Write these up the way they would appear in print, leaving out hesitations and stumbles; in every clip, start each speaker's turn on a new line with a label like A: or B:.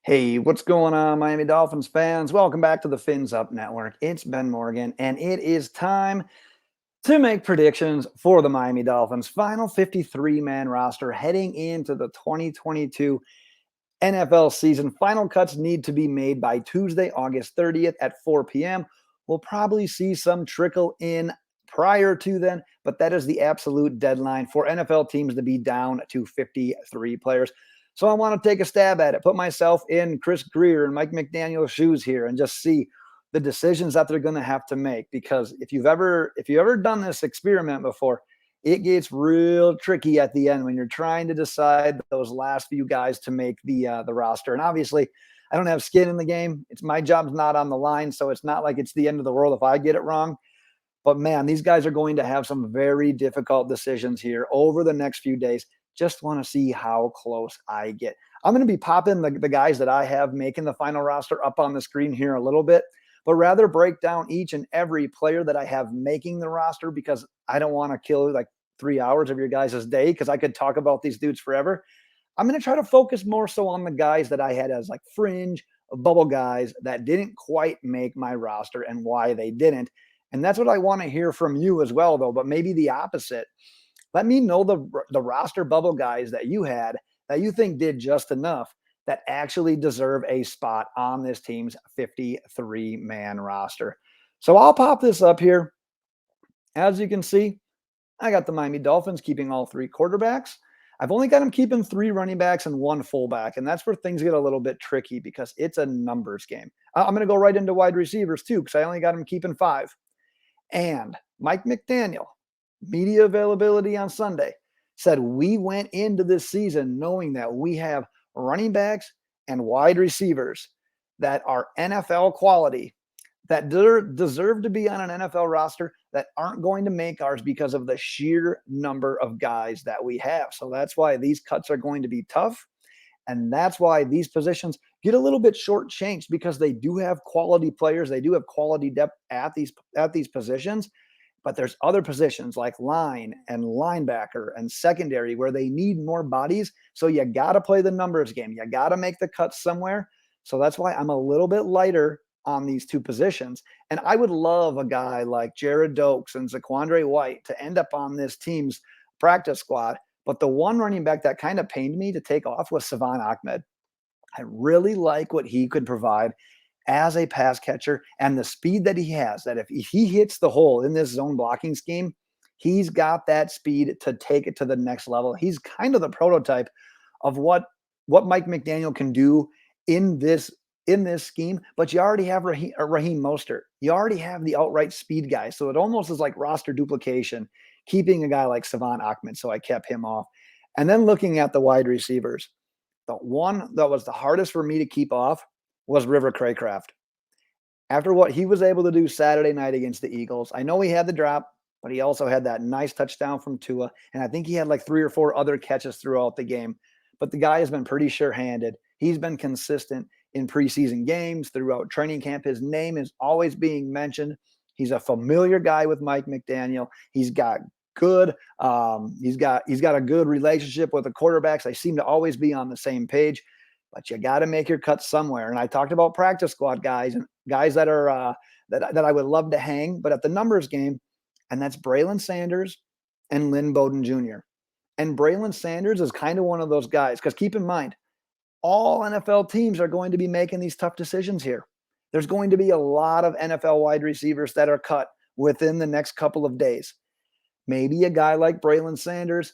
A: Hey, what's going on, Miami Dolphins fans? Welcome back to the Fins Up Network. It's Ben Morgan, and it is time to make predictions for the Miami Dolphins' final 53-man roster heading into the 2022 NFL season. Final cuts need to be made by Tuesday, August 30th at 4 p.m. We'll probably see some trickle in prior to then, but that is the absolute deadline for NFL teams to be down to 53 players. So I want to take a stab at it, put myself in Chris Grier and Mike McDaniel's shoes here and just see the decisions that they're going to have to make. Because if you've ever done this experiment before, it gets real tricky at the end when you're trying to decide those last few guys to make the roster. And obviously, I don't have skin in the game. It's my job's not on the line, so it's not like it's the end of the world if I get it wrong. But man, these guys are going to have some very difficult decisions here over the next few days. Just want to see how close I get. I'm going to be popping the guys that I have making the final roster up on the screen here a little bit, but rather break down each and every player that I have making the roster because I don't want to kill like 3 hours of your guys' day because I could talk about these dudes forever. I'm going to try to focus more so on the guys that I had as like fringe bubble guys that didn't quite make my roster and why they didn't. And that's what I want to hear from you as well, though, but maybe the opposite. Let me know the roster bubble guys that you had that you think did just enough that actually deserve a spot on this team's 53-man roster. So I'll pop this up here. As you can see, I got the Miami Dolphins keeping all three quarterbacks. I've only got them keeping 3 running backs and 1 fullback, and that's where things get a little bit tricky because it's a numbers game. I'm going to go right into wide receivers too because I only got them keeping 5. And Mike McDaniel, media availability on Sunday, said we went into this season knowing that we have running backs and wide receivers that are NFL quality, that deserve to be on an NFL roster that aren't going to make ours because of the sheer number of guys that we have. So that's why these cuts are going to be tough. And that's why these positions get a little bit shortchanged because they do have quality players. They do have quality depth at these positions. But there's other positions like line and linebacker and secondary where they need more bodies. So you got to play the numbers game. You got to make the cuts somewhere. So that's why I'm a little bit lighter on these 2 positions. And I would love a guy like Gerrid Doaks and ZaQuandre White to end up on this team's practice squad. But the one running back that kind of pained me to take off was Xavien Howard. I really like what he could provide as a pass catcher and the speed that he has, that if he hits the hole in this zone blocking scheme, he's got that speed to take it to the next level. He's kind of the prototype of what Mike McDaniel can do in this scheme, but you already have Raheem Mostert. You already have the outright speed guy. So it almost is like roster duplication, keeping a guy like Xavien Howard. So I kept him off. And then looking at the wide receivers, the one that was the hardest for me to keep off was River Craycraft. After what he was able to do Saturday night against the Eagles, I know he had the drop, but he also had that nice touchdown from Tua. And I think he had like 3 or 4 other catches throughout the game. But the guy has been pretty sure-handed. He's been consistent in preseason games, throughout training camp. His name is always being mentioned. He's a familiar guy with Mike McDaniel. He's got good. He's got a good relationship with the quarterbacks. They seem to always be on the same page. But you got to make your cuts somewhere. And I talked about practice squad guys and guys that are that I would love to hang, but at the numbers game, and that's Braylon Sanders and Lynn Bowden Jr. And Braylon Sanders is kind of one of those guys because keep in mind, all NFL teams are going to be making these tough decisions here. There's going to be a lot of NFL wide receivers that are cut within the next couple of days. Maybe a guy like Braylon Sanders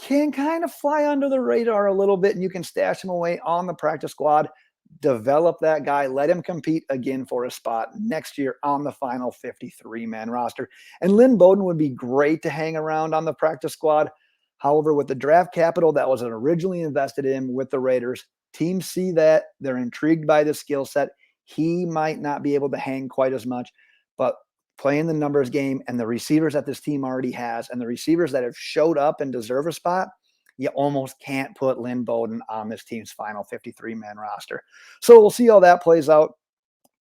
A: can kind of fly under the radar a little bit and you can stash him away on the practice squad, develop that guy, let him compete again for a spot next year on the final 53-man roster. And Lynn Bowden would be great to hang around on the practice squad. However, with the draft capital that was originally invested in with the Raiders, teams see that, they're intrigued by the skill set. He might not be able to hang quite as much, but playing the numbers game and the receivers that this team already has and the receivers that have showed up and deserve a spot, you almost can't put Lynn Bowden on this team's final 53-man roster. So we'll see how that plays out.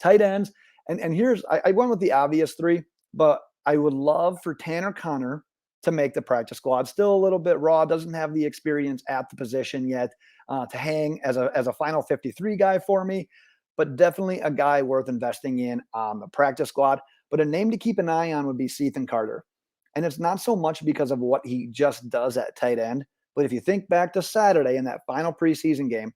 A: Tight ends. And here's, I went with the obvious 3, but I would love for Tanner Conner to make the practice squad. Still a little bit raw, doesn't have the experience at the position yet to hang as a final 53 guy for me, but definitely a guy worth investing in on the practice squad. But a name to keep an eye on would be Ethan Carter. And it's not so much because of what he just does at tight end, but if you think back to Saturday in that final preseason game,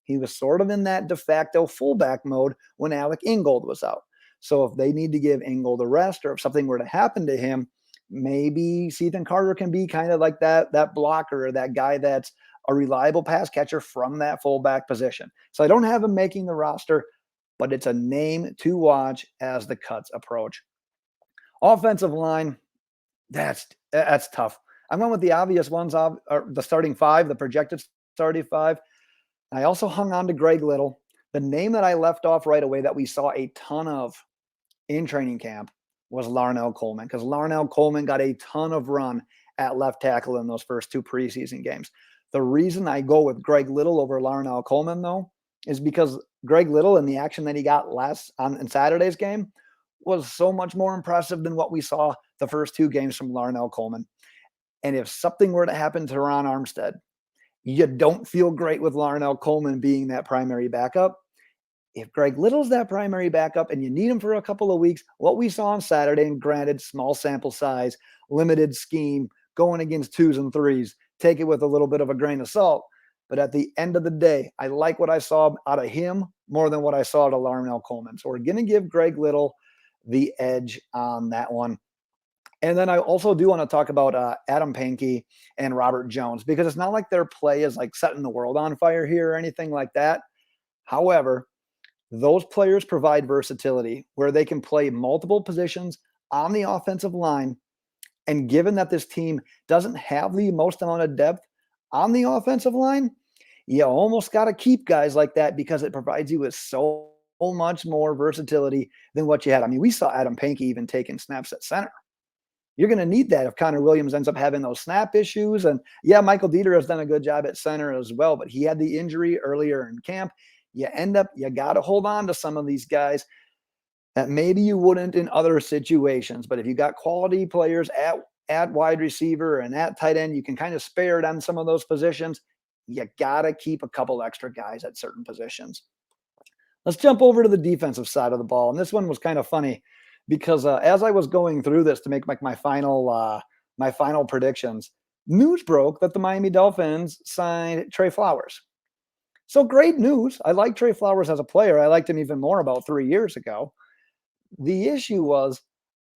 A: he was sort of in that de facto fullback mode when Alec Ingold was out. So if they need to give Ingold a rest, or if something were to happen to him, maybe Ethan Carter can be kind of like that blocker, or that guy that's a reliable pass catcher from that fullback position. So I don't have him making the roster, but it's a name to watch as the cuts approach. Offensive line, that's tough. I went with the obvious ones, the starting five, the projected starting five. I also hung on to Greg Little. The name that I left off right away that we saw a ton of in training camp was Larnell Coleman, because Larnell Coleman got a ton of run at left tackle in those first two preseason games. The reason I go with Greg Little over Larnell Coleman, though, is because Greg Little and the action that he got in Saturday's game was so much more impressive than what we saw the first two games from Larnell Coleman. And if something were to happen to Ron Armstead, you don't feel great with Larnell Coleman being that primary backup. If Greg Little's that primary backup and you need him for a couple of weeks, what we saw on Saturday, and granted, small sample size, limited scheme, going against 2s and 3s, take it with a little bit of a grain of salt. But at the end of the day, I like what I saw out of him more than what I saw out of Larnell Coleman. So we're going to give Greg Little the edge on that one. And then I also do want to talk about Adam Pankey and Robert Jones, because it's not like their play is like setting the world on fire here or anything like that. However, those players provide versatility where they can play multiple positions on the offensive line. And given that this team doesn't have the most amount of depth on the offensive line, you almost got to keep guys like that, because it provides you with so much more versatility than what you had. I mean, we saw Adam Pankey even taking snaps at center. You're going to need that if Connor Williams ends up having those snap issues. And yeah, Michael Dieter has done a good job at center as well, but he had the injury earlier in camp. You got to hold on to some of these guys that maybe you wouldn't in other situations. But if you got quality players at wide receiver and at tight end, you can kind of spare it on some of those positions. You got to keep a couple extra guys at certain positions. Let's jump over to the defensive side of the ball. And this one was kind of funny, because as I was going through this to make my final predictions, news broke that the Miami Dolphins signed Trey Flowers. So great news. I like Trey Flowers as a player. I liked him even more about 3 years ago. The issue was,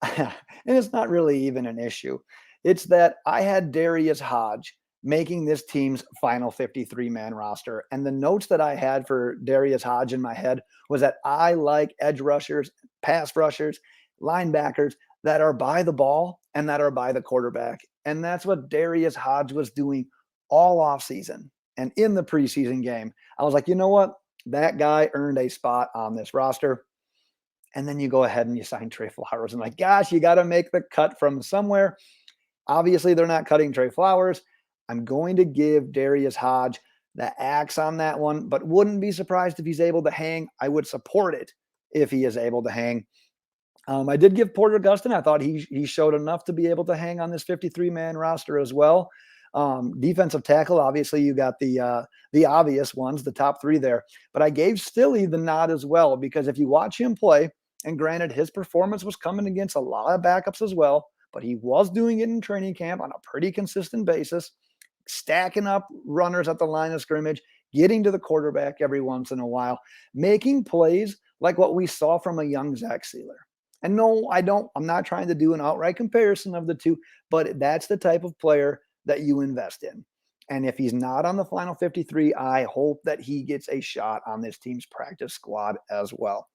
A: and it's not really even an issue, it's that I had Darius Hodge making this team's final 53-man roster. And the notes that I had for Darius Hodge in my head was that I like edge rushers, pass rushers, linebackers that are by the ball and that are by the quarterback. And that's what Darius Hodge was doing all offseason. And in the preseason game, I was like, you know what? That guy earned a spot on this roster. And then you go ahead and you sign Trey Flowers. I'm like, gosh, you got to make the cut from somewhere. Obviously, they're not cutting Trey Flowers. I'm going to give Darius Hodge the axe on that one, but wouldn't be surprised if he's able to hang. I would support it if he is able to hang. I did give Porter Gustin. I thought he showed enough to be able to hang on this 53-man roster as well. Defensive tackle, obviously you got the obvious ones, the top three there, but I gave Stilly the nod as well, because if you watch him play, and granted his performance was coming against a lot of backups as well, but he was doing it in training camp on a pretty consistent basis, stacking up runners at the line of scrimmage, getting to the quarterback every once in a while, making plays like what we saw from a young Zach Sealer. And no, I'm not trying to do an outright comparison of the two, but that's the type of player that you invest in. And if he's not on the final 53, I hope that he gets a shot on this team's practice squad as well.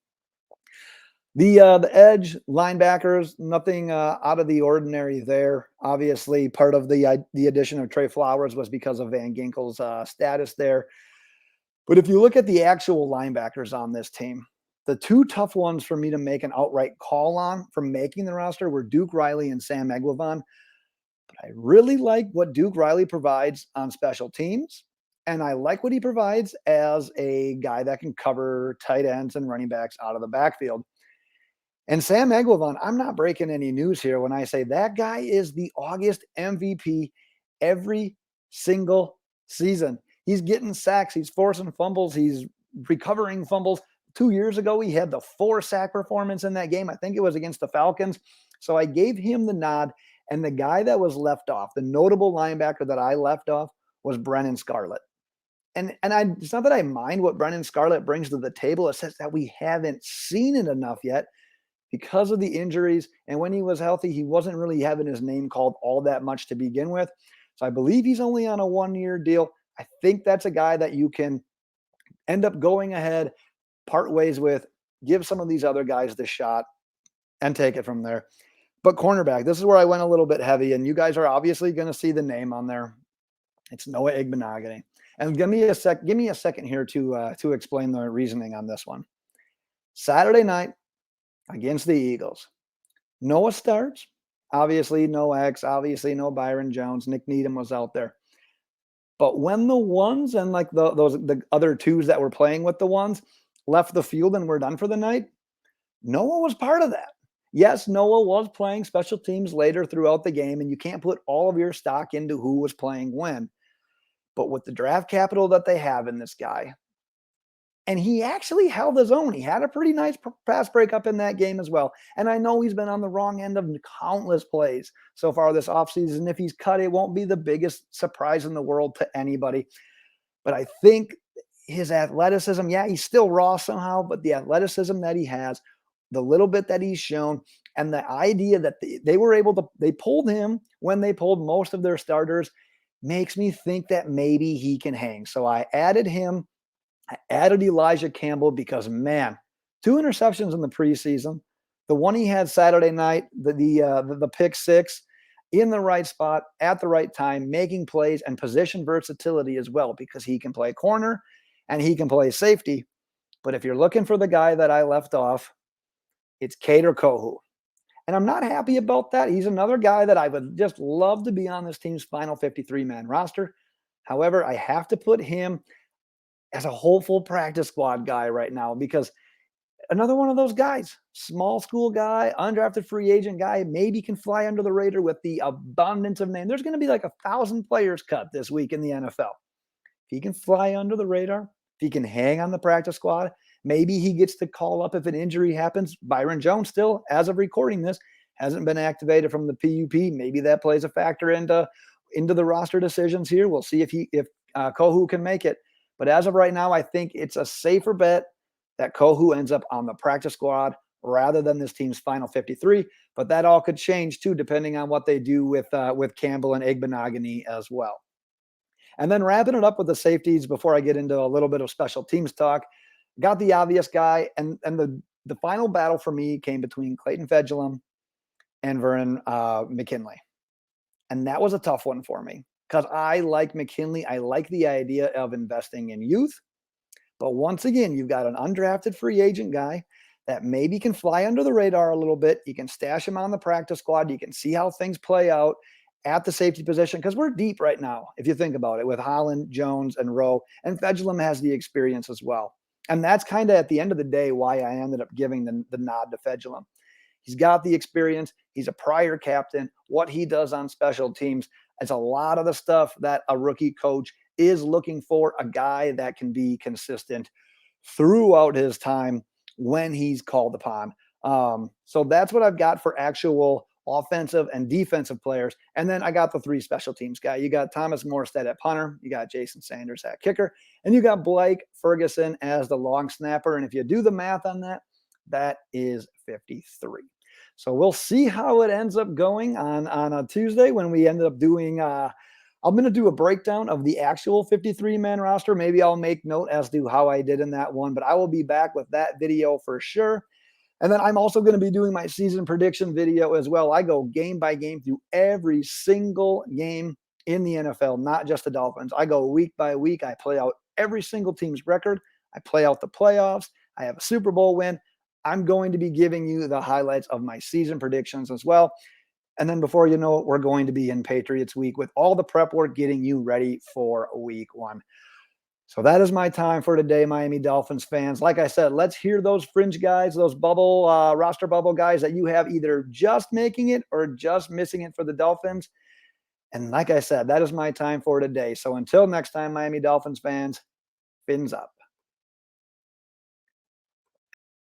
A: The edge linebackers, nothing out of the ordinary there. Obviously, part of the addition of Trey Flowers was because of Van Ginkel's status there. But if you look at the actual linebackers on this team, the two tough ones for me to make an outright call on from making the roster were Duke Riley and Sam Eglavon. But I really like what Duke Riley provides on special teams. And I like what he provides as a guy that can cover tight ends and running backs out of the backfield. And Sam Eglavon, I'm not breaking any news here when I say that guy is the August MVP every single season. He's getting sacks. He's forcing fumbles. He's recovering fumbles. 2 years ago, he had the 4-sack performance in that game. I think it was against the Falcons. So I gave him the nod. And the guy that was left off, the notable linebacker that I left off, was Brennan Scarlett. And it's not that I mind what Brennan Scarlett brings to the table. It's just that we haven't seen it enough yet because of the injuries. And when he was healthy, he wasn't really having his name called all that much to begin with. So I believe he's only on a 1-year deal. I think that's a guy that you can end up going ahead, part ways with, give some of these other guys the shot, and take it from there. But cornerback, this is where I went a little bit heavy, and you guys are obviously going to see the name on there. It's Noah Igbinoghene. And give me a second here to explain the reasoning on this one. Saturday night against the Eagles, Noah starts. Obviously, no X. Obviously, no Byron Jones. Nick Needham was out there. But when the ones and like the other twos that were playing with the ones left the field and were done for the night, Noah was part of that. Yes, Noah was playing special teams later throughout the game, and you can't put all of your stock into who was playing when. But with the draft capital that they have in this guy, and he actually held his own. He had a pretty nice pass breakup in that game as well. And I know he's been on the wrong end of countless plays so far this offseason. If he's cut, it won't be the biggest surprise in the world to anybody. But I think his athleticism, yeah, he's still raw somehow, but the athleticism that he has, the little bit that he's shown, and the idea that they pulled him when they pulled most of their starters makes me think that maybe he can hang. So I added him. I added Elijah Campbell because, man, 2 interceptions in the preseason. The one he had Saturday night, the pick 6, in the right spot at the right time, making plays and position versatility as well, because he can play corner and he can play safety. But if you're looking for the guy that I left off, it's Kader Kohou. And I'm not happy about that. He's another guy that I would just love to be on this team's final 53-man roster. However, I have to put him as a hopeful practice squad guy right now, because another one of those guys, small school guy, undrafted free agent guy, maybe can fly under the radar with the abundance of name. There's going to be like 1,000 players cut this week in the NFL. If he can fly under the radar, if he can hang on the practice squad, maybe he gets to call up if an injury happens. Byron Jones still, as of recording this, hasn't been activated from the PUP. Maybe that plays a factor into the roster decisions here. We'll see if Kohou can make it. But as of right now, I think it's a safer bet that Kohou ends up on the practice squad rather than this team's final 53. But that all could change too, depending on what they do with Campbell and Igbinoghene as well. And then wrapping it up with the safeties before I get into a little bit of special teams talk, got the obvious guy. And the final battle for me came between Clayton Fejedelem and Vernon McKinley. And that was a tough one for me, because I like McKinley. I like the idea of investing in youth. But once again, you've got an undrafted free agent guy that maybe can fly under the radar a little bit. You can stash him on the practice squad. You can see how things play out at the safety position, because we're deep right now, if you think about it, with Holland, Jones, and Rowe. And Fejedelem has the experience as well. And that's kind of, at the end of the day, why I ended up giving the nod to Fejedelem. He's got the experience. He's a prior captain. What he does on special teams, it's a lot of the stuff that a rookie coach is looking for, a guy that can be consistent throughout his time when he's called upon. So that's what I've got for actual offensive and defensive players. And then I got the 3 special teams guy. You got Thomas Morstead at punter. You got Jason Sanders at kicker. And you got Blake Ferguson as the long snapper. And if you do the math on that, that is 53. So we'll see how it ends up going on a Tuesday when we ended up doing I'm going to do a breakdown of the actual 53-man roster. Maybe I'll make note as to how I did in that one, but I will be back with that video for sure. And then I'm also going to be doing my season prediction video as well. I go game by game through every single game in the NFL, not just the Dolphins. I go week by week. I play out every single team's record. I play out the playoffs. I have a Super Bowl win. I'm going to be giving you the highlights of my season predictions as well. And then before you know it, we're going to be in Patriots week with all the prep work getting you ready for week 1. So that is my time for today, Miami Dolphins fans. Like I said, let's hear those fringe guys, those bubble roster bubble guys that you have either just making it or just missing it for the Dolphins. And like I said, that is my time for today. So until next time, Miami Dolphins fans, fins up.